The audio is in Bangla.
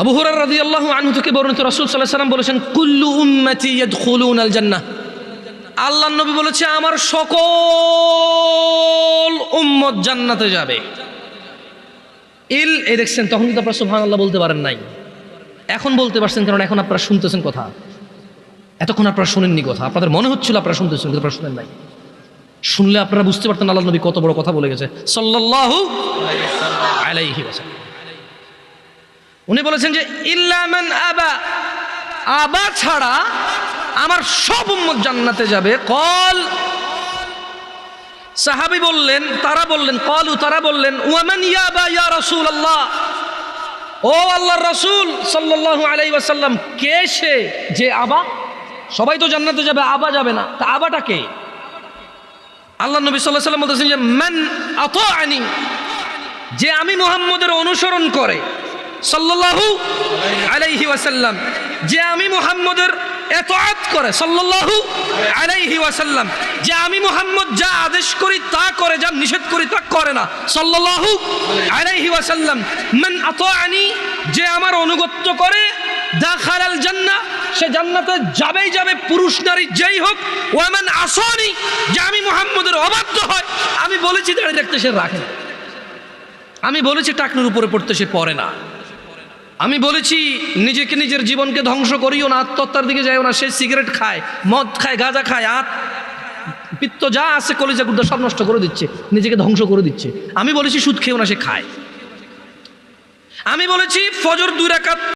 আবু হুরায়রা রাদিয়াল্লাহু আনহু থেকে বর্ণিত রাসূল সাল্লাল্লাহু আলাইহি ওয়াসাল্লাম বলেছেন, কুল্লু উম্মতি ইয়াদখুলুনাল জান্নাহ। আল্লাহর নবী বলেছে, আমার সকল উম্মত জান্নাতে যাবে। এই দেখছেন, তখন কিন্তু আপনারা সুবহানাল্লাহ বলতে পারেন নাই, এখন বলতে পারছেন, কারণ এখন আপনারা শুনতেছেন কথা। এতক্ষণ আপনারা শুনেননি কথা, আপনাদের মনে হচ্ছিল আপনারা শুনতেছেন, কিন্তু আপনারা শুনেন নাই। শুনলে আপনারা বুঝতে পারতেন আল্লাহর নবী কত বড় কথা বলে গেছে সাল্লাল্লাহু আলাইহি ওয়াসাল্লাম। উনি বলেছেন যে ইল্লা মান আবা, আবা ছাড়া আমার সব উম্মত জান্নাতে যাবে। কল, সাহাবী বললেন, তারা বললেন, কলু, তারা বললেন, ওয়ামান ইয়াবা ইয়া রাসূলুল্লাহ, ও আল্লাহর রাসূল সাল্লাল্লাহু আলাইহি ওয়াসাল্লাম, কে সে যে আবা? সবাই তো জান্নাতে যাবে, আবা যাবে না, তা আবাটা কে? আল্লাহ নবী সাল্লাল্লাহু আলাইহি ওয়াসাল্লাম বলতেছেন যে মান আতাআনি, যে আমি মুহাম্মদের অনুসরণ করে, সাল্লাল্লাহু আলাইহি ওয়াসাল্লাম, যে আমি মুহাম্মদের ইতাআত করে, সাল্লাল্লাহু আলাইহি ওয়াসাল্লাম, যে আমি মুহাম্মদ যা আদেশ করি তা করে, যা নিষেধ করি তা করে না, সাল্লাল্লাহু আলাইহি ওয়াসাল্লাম। মান আতাআনি, যে আমার অনুগত্য করে, দাখালাল জান্নাহ, সে জান্নাতে যাবেই যাবে, পুরুষ নারী যেই হোক। ওয়া মান আসানি, যে আমি মুহাম্মদের অবাধ্য হয়, আমি বলেছি দাঁড়িয়ে রাখতে সে রাখে না, আমি বলেছি টাকনুর উপরে পড়তে সে পড়ে না, আমি বলেছি নিজেকে নিজের জীবনকে ধ্বংস করিও না, আত্মহত্যার দিকে যাইও না, সে সিগারেট খায়, মদ খায়, গাঁজা খায়, পিত্ত যা আছে কলিজা গুর্দা সব নষ্ট করে দিচ্ছে, নিজেকে ধ্বংস করে দিচ্ছে। আমি বলেছি সুদ খেয়েও না, সে খায়। আমি বলেছি ফজর 2 রাকাত